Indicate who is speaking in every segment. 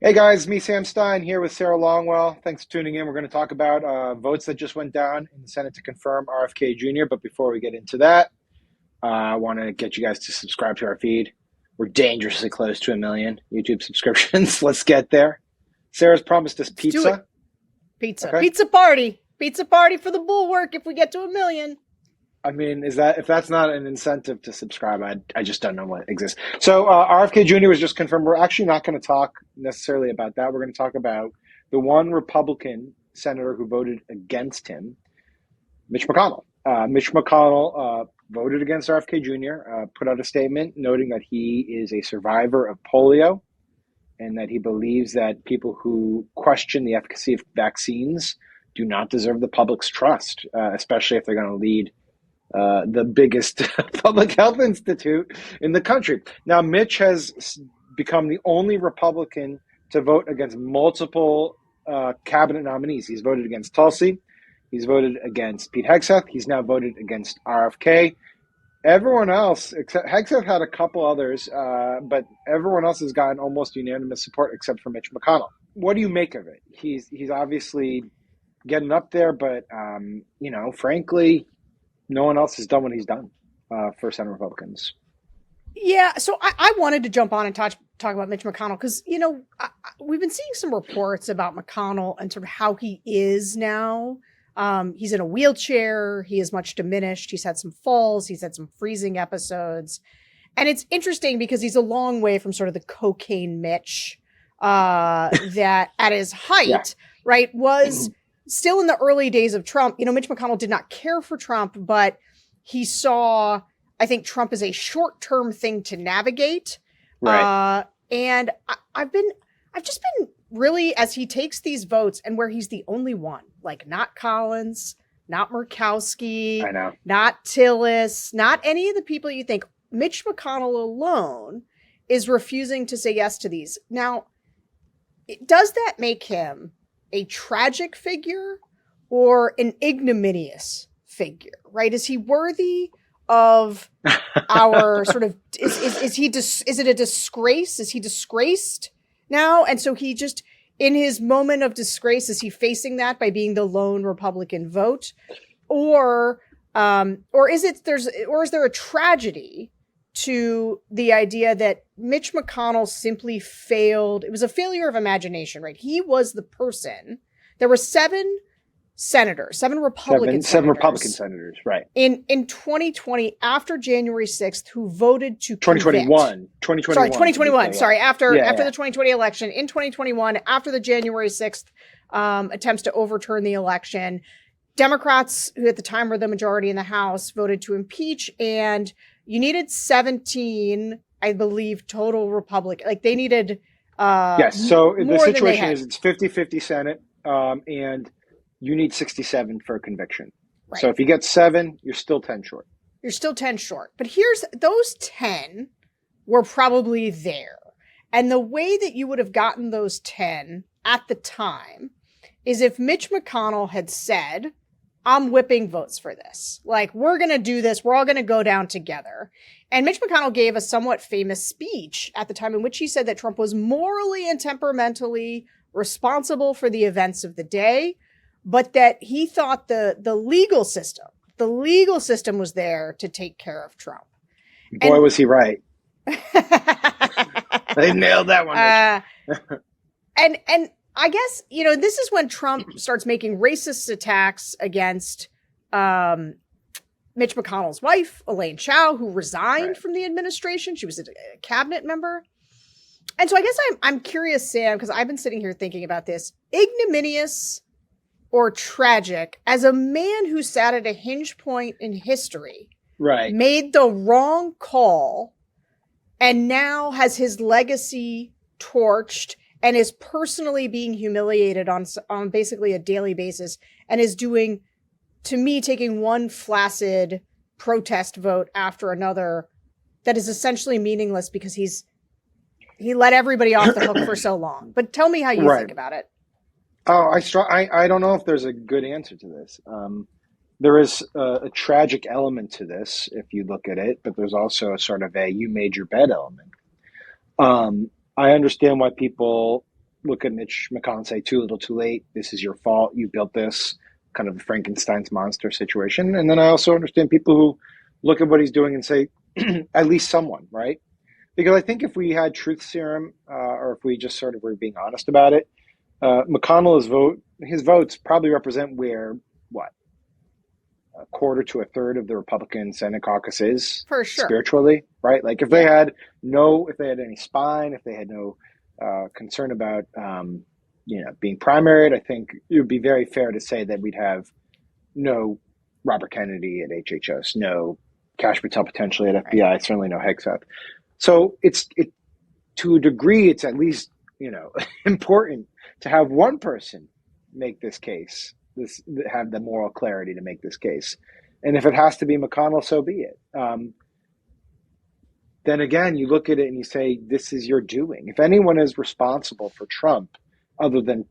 Speaker 1: Hey guys, me Sam Stein here with Sarah Longwell. Thanks for tuning in. We're going to talk about votes that just went down in the Senate to confirm RFK Jr. But before we get into that, I want to get you guys to subscribe to our feed. We're dangerously close to 1 million YouTube subscriptions. Let's get there. Sarah's promised us
Speaker 2: Let's do it.
Speaker 1: pizza.
Speaker 2: Pizza.
Speaker 1: Okay.
Speaker 2: Pizza party. Pizza party for the Bulwark if we get to 1 million.
Speaker 1: I mean, is that if that's not an incentive to subscribe, I just don't know what exists. So RFK Jr. was just confirmed. We're actually not going to talk necessarily about that. We're going to talk about the one Republican senator who voted against him, Mitch McConnell. Mitch McConnell voted against RFK Jr., put out a statement noting that he is a survivor of polio and that he believes that people who question the efficacy of vaccines do not deserve the public's trust, especially if they're going to lead the biggest public health institute in the country. Now, Mitch has become the only Republican to vote against multiple cabinet nominees. He's voted against Tulsi. He's voted against Pete Hegseth. He's now voted against RFK. Everyone else, except Hegseth had a couple others, but everyone else has gotten almost unanimous support except for Mitch McConnell. What do you make of it? He's obviously getting up there, but frankly, no one else has done what he's done for Senate Republicans.
Speaker 2: Yeah, so I wanted to jump on and talk about Mitch McConnell because, we've been seeing some reports about McConnell and sort of how he is now. He's in a wheelchair. He is much diminished. He's had some falls. He's had some freezing episodes. And it's interesting because he's a long way from sort of the cocaine Mitch that at his height,
Speaker 1: Yeah.
Speaker 2: right, was still in the early days of Trump. Mitch McConnell did not care for Trump, but he saw, I think, Trump as a short-term thing to navigate.
Speaker 1: Right.
Speaker 2: And I've just been really, as he takes these votes and where he's the only one, like not Collins, not Murkowski,
Speaker 1: I know.
Speaker 2: not Tillis, not any of the people you think. Mitch McConnell alone is refusing to say yes to these. Now, does that make him a tragic figure or an ignominious figure, right? Is he worthy of our sort of, is it a disgrace? Is he disgraced now? And so he just, in his moment of disgrace, is he facing that by being the lone Republican vote? Or is there a tragedy to the idea that Mitch McConnell simply failed? It was a failure of imagination, right? He was the person. There were seven Republican
Speaker 1: senators, right?
Speaker 2: In 2020, after January 6th, who voted to
Speaker 1: 2021.
Speaker 2: Sorry, 2021. Sorry, after
Speaker 1: the
Speaker 2: 2020 election, in 2021, after the January 6th attempts to overturn the election, Democrats, who at the time were the majority in the House, voted to impeach, and you needed 17, I believe, total Republican. Like they needed
Speaker 1: yes. So the situation
Speaker 2: is
Speaker 1: it's 50-50 Senate, and you need 67 for a conviction.
Speaker 2: Right.
Speaker 1: So if you get 7, you're still 10 short.
Speaker 2: You're still 10 short. But those 10 were probably there. And the way that you would have gotten those 10 at the time is if Mitch McConnell had said, I'm whipping votes for this. Like, we're going to do this. We're all going to go down together. And Mitch McConnell gave a somewhat famous speech at the time in which he said that Trump was morally and temperamentally responsible for the events of the day, but that he thought the legal system was there to take care of Trump.
Speaker 1: Boy, was he right. They nailed that one.
Speaker 2: And I guess, this is when Trump starts making racist attacks against Mitch McConnell's wife, Elaine Chao, who resigned from the administration. She was a cabinet member. And so I guess I'm curious, Sam, because I've been sitting here thinking about this. Ignominious or tragic, as a man who sat at a hinge point in history, made the wrong call, and now has his legacy torched and is personally being humiliated on basically a daily basis, and is doing, to me, taking one flaccid protest vote after another that is essentially meaningless because he let everybody off the hook for so long. But tell me how you think about it.
Speaker 1: Oh, I don't know if there's a good answer to this. There is a tragic element to this if you look at it, but there's also a sort of a you made your bed element. I understand why people look at Mitch McConnell and say, too little, too late. This is your fault. You built this, kind of the Frankenstein's monster situation. And then I also understand people who look at what he's doing and say, at least someone, right? Because I think if we had truth serum, or if we just sort of were being honest about it, his votes probably represent where, what, a quarter to a third of the Republican Senate caucus is,
Speaker 2: for sure,
Speaker 1: spiritually, right? Like if they had any spine, if they had no concern about being primaried, I think it would be very fair to say that we'd have no Robert Kennedy at HHS, no Kash Patel potentially at FBI, right. Certainly no Hegseth. So it to a degree, it's at least important to have one person make this case, have the moral clarity to make this case, and if it has to be McConnell, so be it. Then again, you look at it and you say, this is your doing. If anyone is responsible for Trump, other than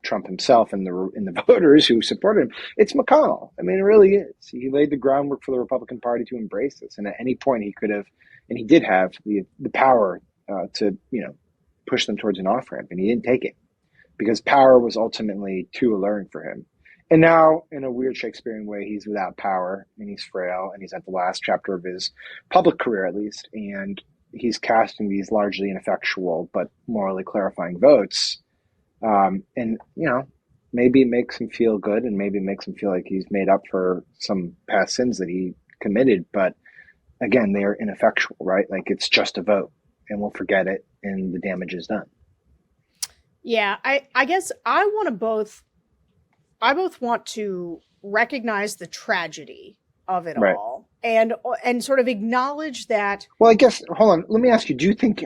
Speaker 1: Trump himself and the voters who supported him, it's McConnell. I mean, it really is. He laid the groundwork for the Republican Party to embrace this, and at any point he could have, and he did have the power to push them towards an off ramp, and he didn't take it because power was ultimately too alluring for him. And now, in a weird Shakespearean way, he's without power and he's frail and he's at the last chapter of his public career, at least, and he's casting these largely ineffectual but morally clarifying votes. And maybe it makes him feel good, and maybe it makes him feel like he's made up for some past sins that he committed. But again, they are ineffectual, right? Like, it's just a vote, and we'll forget it, and the damage is done.
Speaker 2: Yeah, I guess I both want to recognize the tragedy of it all, and sort of acknowledge that.
Speaker 1: Well, I guess, hold on, let me ask you,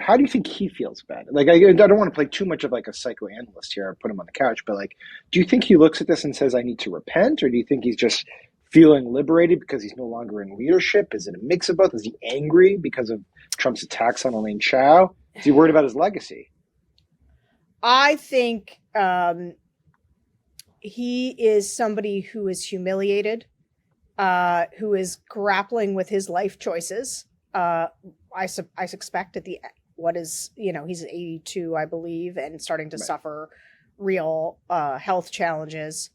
Speaker 1: how do you think he feels about it? Like, I don't want to play too much of like a psychoanalyst here or put him on the couch, but like, do you think he looks at this and says, I need to repent? Or do you think he's just feeling liberated because he's no longer in leadership? Is it a mix of both? Is he angry because of Trump's attacks on Elaine Chao? Is he worried about his legacy?
Speaker 2: I think he is somebody who is humiliated, who is grappling with his life choices. I suspect at he's 82, I believe, and starting to suffer real health challenges.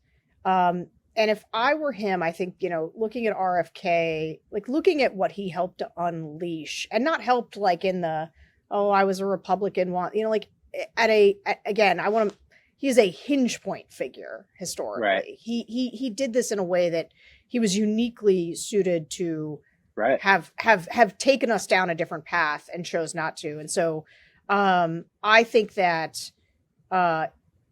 Speaker 2: And if I were him, I think, looking at RFK, like looking at what he helped to unleash, and not helped like in the, I was a Republican, he's a hinge point figure historically. Right. He did this in a way that he was uniquely suited to have taken us down a different path and chose not to. And so I think that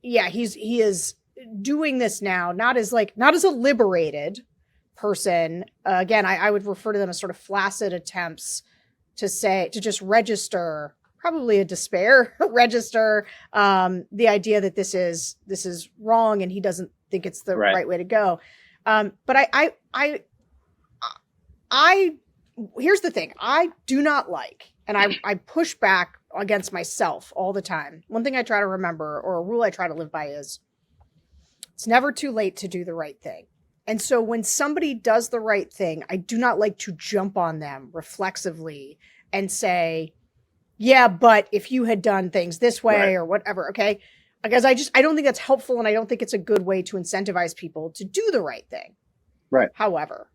Speaker 2: he is doing this now, not as a liberated person. Again, I would refer to them as sort of flaccid attempts to just register, probably a despair register, the idea that this is wrong and he doesn't think it's the right way to go. But I here's the thing. I do not like, and I push back against myself all the time. One thing I try to remember, or a rule I try to live by, is it's never too late to do the right thing. And so when somebody does the right thing, I do not like to jump on them reflexively and say, yeah, but if you had done things this way or whatever, okay? Because I don't think that's helpful, and I don't think it's a good way to incentivize people to do the right thing. Right. However,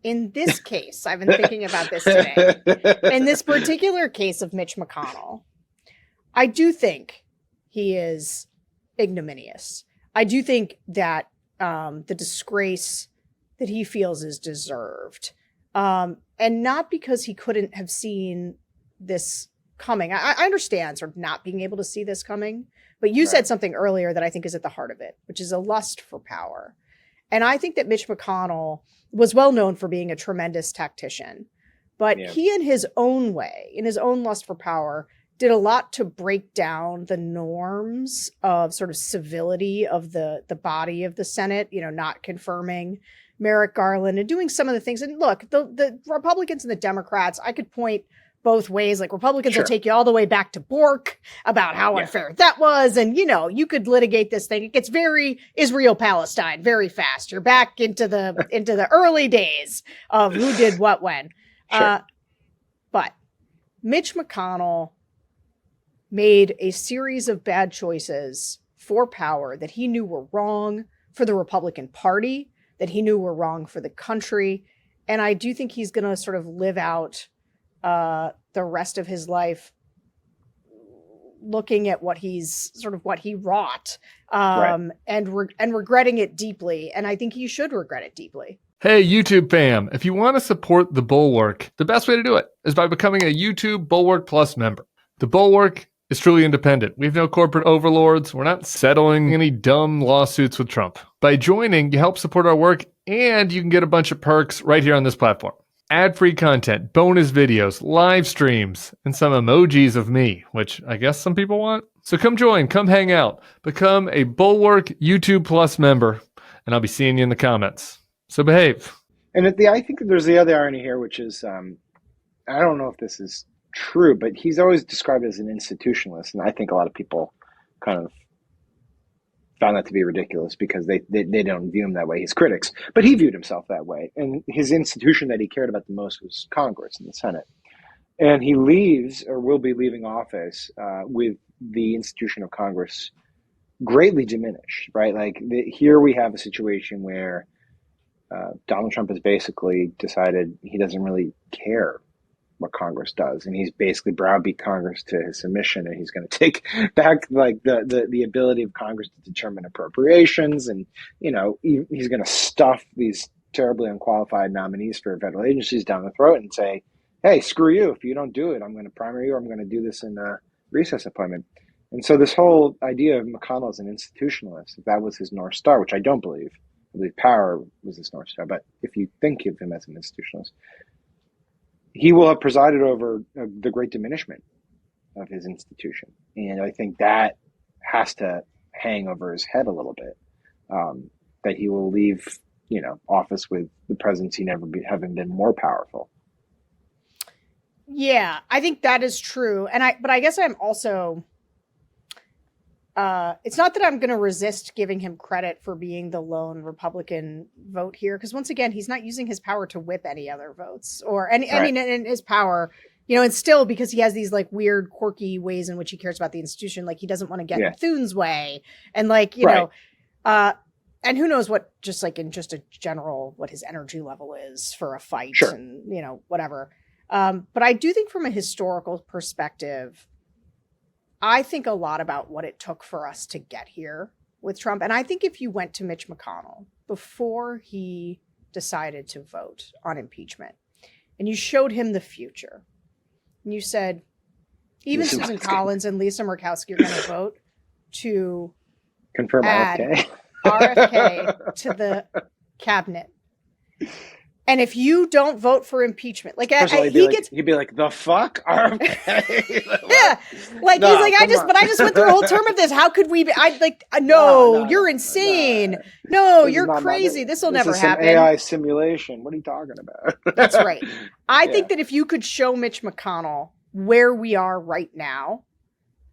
Speaker 2: in this case, I've been thinking about this today. In this particular case of Mitch McConnell, I do think he is ignominious. I do think that the disgrace that he feels is deserved. And not because he couldn't have seen this coming. I understand sort of not being able to see this coming, but you said something earlier that I think is at the heart of it, which is a lust for power. And I think that Mitch McConnell was well known for being a tremendous tactician, but he, in his own way, in his own lust for power, did a lot to break down the norms of sort of civility of the body of the Senate, not confirming Merrick Garland and doing some of the things. And look, the Republicans and the Democrats, I could point both ways. Like, Republicans will take you all the way back to Bulwark about how unfair that was. And, you could litigate this thing. It gets very Israel-Palestine very fast. You're back into the early days of who did what when. But Mitch McConnell made a series of bad choices for power that he knew were wrong for the Republican Party, that he knew were wrong for the country. And I do think he's going to sort of live out the rest of his life looking at what he wrought, and regretting it deeply. And I think he should regret it deeply.
Speaker 3: Hey, YouTube fam, if you want to support the Bulwark, the best way to do it is by becoming a YouTube Bulwark Plus member. The Bulwark is truly independent. We have no corporate overlords. We're not settling any dumb lawsuits with Trump. By joining, you help support our work, and you can get a bunch of perks right here on this platform. Ad-free content, bonus videos, live streams, and some emojis of me, which I guess some people want. So come join, come hang out, become a Bulwark YouTube Plus member, and I'll be seeing you in the comments. So behave.
Speaker 1: And I think there's the other irony here, which is, I don't know if this is true, but he's always described as an institutionalist, and I think a lot of people kind of found that to be ridiculous because they don't view him that way, his critics. But he viewed himself that way, and his institution that he cared about the most was Congress and the Senate. And he leaves, or will be leaving office, with the institution of Congress greatly diminished, right? Like here we have a situation where Donald Trump has basically decided he doesn't really care what Congress does, and he's basically browbeat Congress to his submission, and he's going to take back like the ability of Congress to determine appropriations, and he's going to stuff these terribly unqualified nominees for federal agencies down the throat and say, hey, screw you, if you don't do it, I'm going to primary you, or I'm going to do this in a recess appointment. And so this whole idea of McConnell as an institutionalist, if that was his North Star, which I don't believe, I believe power was his North Star, but if you think of him as an institutionalist, he will have presided over the great diminishment of his institution. And I think that has to hang over his head a little bit, that he will leave, office with the presidency having been more powerful.
Speaker 2: Yeah, I think that is true. But I guess I'm also, it's not that I'm going to resist giving him credit for being the lone Republican vote here, because once again, he's not using his power to whip any other votes I mean, in his power, and still because he has these like weird, quirky ways in which he cares about the institution, like he doesn't want to get in Thune's way, and like and who knows what, just like in just a general, what his energy level is for a fight, and whatever. But I do think from a historical perspective, I think a lot about what it took for us to get here with Trump. And I think if you went to Mitch McConnell before he decided to vote on impeachment and you showed him the future and you said, even Susan Collins and Lisa Murkowski are going to vote to
Speaker 1: confirm
Speaker 2: add RFK to the cabinet. And if you don't vote for impeachment, like
Speaker 1: he'd be like, the fuck? RFK?
Speaker 2: Yeah. Like no, he's like, I just went through a whole term of this. How could we be? No, you're insane. No, you're crazy. This will never happen.
Speaker 1: AI simulation. What are you talking about?
Speaker 2: That's right. I think that if you could show Mitch McConnell where we are right now,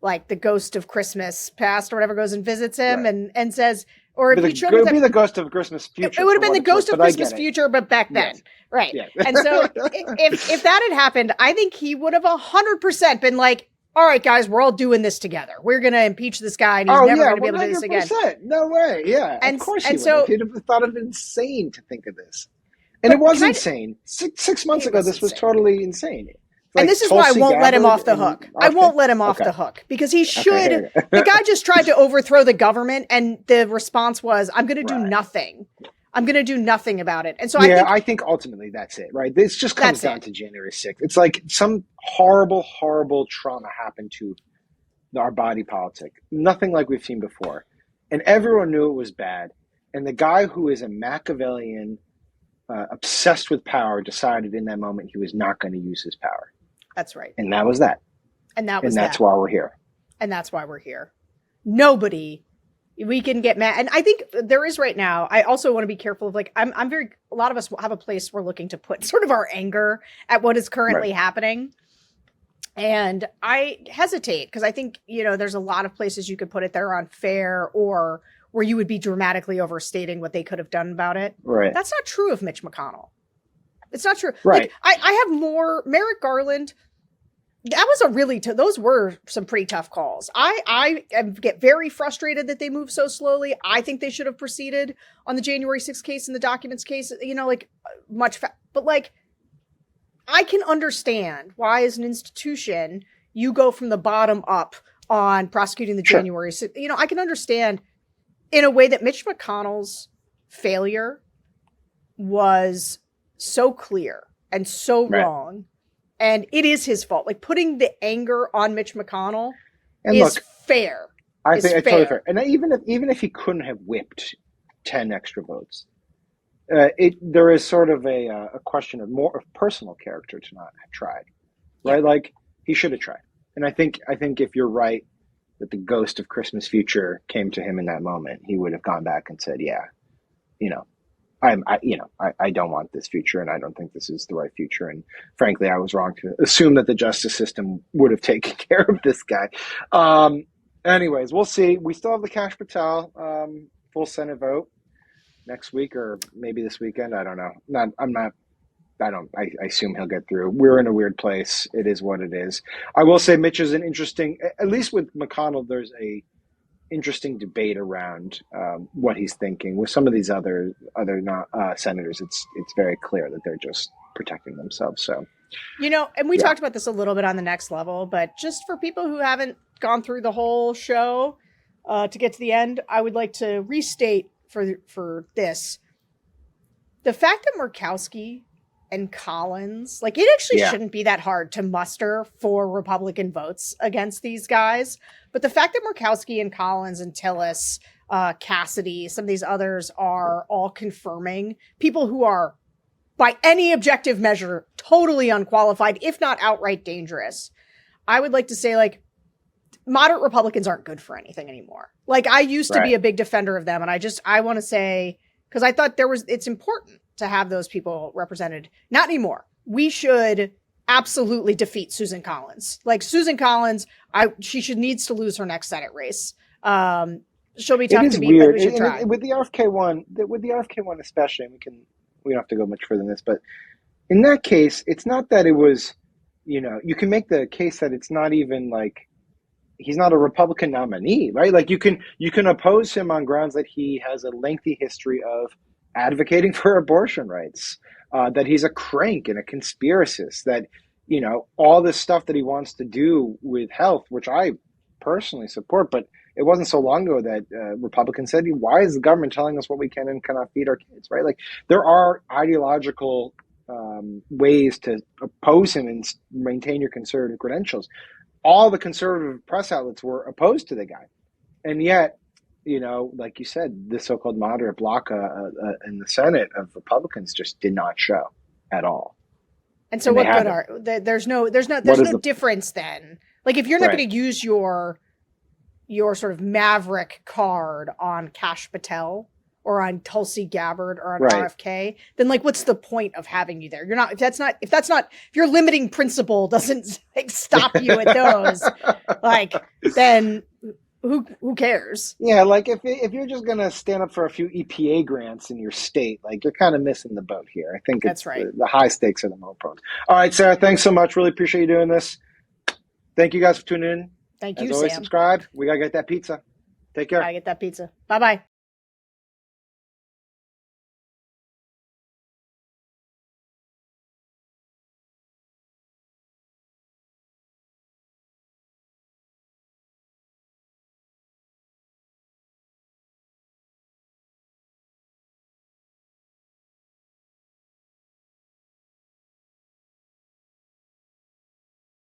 Speaker 2: like the ghost of Christmas past or whatever goes and visits him and says, or if you showed him,
Speaker 1: it would be the ghost of Christmas future.
Speaker 2: It would have been the ghost of Christmas future, but back then, right? Yeah. And so, if that had happened, I think he would have 100% been like, "All right, guys, we're all doing this together. We're going to impeach this guy, and he's never going to be able to do this again."
Speaker 1: No way. Yeah, of course he would. So he'd have thought it insane to think of this, and it was insane. 6 months ago, this was totally insane.
Speaker 2: Like, and this is why I won't let him off the hook. I won't let him off the hook because he should. The guy just tried to overthrow the government, and the response was, "I'm going to do nothing. I'm going to do nothing about it." And so
Speaker 1: I think ultimately that's it, right? This just comes down to January 6th. It's like some horrible, horrible trauma happened to our body politic. Nothing like we've seen before, and everyone knew it was bad. And the guy who is a Machiavellian, obsessed with power, decided in that moment he was not going to use his power.
Speaker 2: That's right.
Speaker 1: And that was that.
Speaker 2: And
Speaker 1: that's why we're here.
Speaker 2: And that's why we're here. Nobody, we can get mad. And I think there is right now, I also want to be careful of like, a lot of us have a place we're looking to put sort of our anger at what is currently happening. And I hesitate because I think, there's a lot of places you could put it that are unfair or where you would be dramatically overstating what they could have done about it.
Speaker 1: Right.
Speaker 2: That's not true of Mitch McConnell. It's not true.
Speaker 1: Right.
Speaker 2: Like, I have more Merrick Garland. that was a really those were some pretty tough calls. I get very frustrated that they move so slowly. I think they should have proceeded on the January 6th case and the documents case, but like, I can understand why as an institution you go from the bottom up on prosecuting the January 6th. I can understand in a way that Mitch McConnell's failure was so clear and so wrong. And it is his fault. Like, putting the anger on Mitch McConnell is fair.
Speaker 1: I think it's totally fair. And even if he couldn't have whipped 10 extra votes, there is sort of a question of more of personal character to not have tried, right? Yeah. Like, he should have tried. And I think if you're right that the ghost of Christmas future came to him in that moment, he would have gone back and said, yeah, I don't want this future, and I don't think this is the right future. And frankly, I was wrong to assume that the justice system would have taken care of this guy. Anyways, we'll see. We still have the Kash Patel full Senate vote next week, or maybe this weekend. I don't know. I assume he'll get through. We're in a weird place. It is what it is. I will say Mitch is an interesting, at least with McConnell, there's a interesting debate around what he's thinking. With some of these other senators, it's very clear that they're just protecting themselves. So,
Speaker 2: and we talked about this a little bit on the next level, but just for people who haven't gone through the whole show to get to the end, I would like to restate for this the fact that Murkowski and Collins, like, it actually shouldn't be that hard to muster 4 Republican votes against these guys. But the fact that Murkowski and Collins and Tillis, Cassidy, some of these others are all confirming people who are, by any objective measure, totally unqualified, if not outright dangerous. I would like to say, like, moderate Republicans aren't good for anything anymore. Like, I used to be a big defender of them. And I want to say, because I thought it's important to have those people represented. Not anymore. We should absolutely defeat Susan Collins. Like, Susan Collins, she needs to lose her next Senate race. She'll be tough to beat,
Speaker 1: weird.
Speaker 2: But we should try.
Speaker 1: With the RFK one, especially, and we don't have to go much further than this, but in that case, it's not that it was, you can make the case that it's not even like he's not a Republican nominee, right? Like, you can oppose him on grounds that he has a lengthy history of advocating for abortion rights, that he's a crank and a conspiracist, that, all this stuff that he wants to do with health, which I personally support, but it wasn't so long ago that Republicans said, why is the government telling us what we can and cannot feed our kids, right? Like, there are ideological ways to oppose him and maintain your conservative credentials. All the conservative press outlets were opposed to the guy. And yet, like you said, the so-called moderate bloc in the Senate of Republicans just did not show at all.
Speaker 2: And so, what good are there's no difference then. Like, if you're not going to use your sort of maverick card on Kash Patel or on Tulsi Gabbard or on RFK, then, like, what's the point of having you there? You're not. If your limiting principle doesn't, like, stop you at those, like, then. Who cares? Yeah, like, if you're just gonna stand up for a few EPA grants in your state, like, you're kind of missing the boat here. I think that's right. The high stakes are the more important. All right, Sarah, thanks so much. Really appreciate you doing this. Thank you guys for tuning in. Thank you,
Speaker 1: As always,
Speaker 2: Sam.
Speaker 1: subscribe. We gotta get that pizza. Take care.
Speaker 2: Gotta get that pizza. Bye-bye.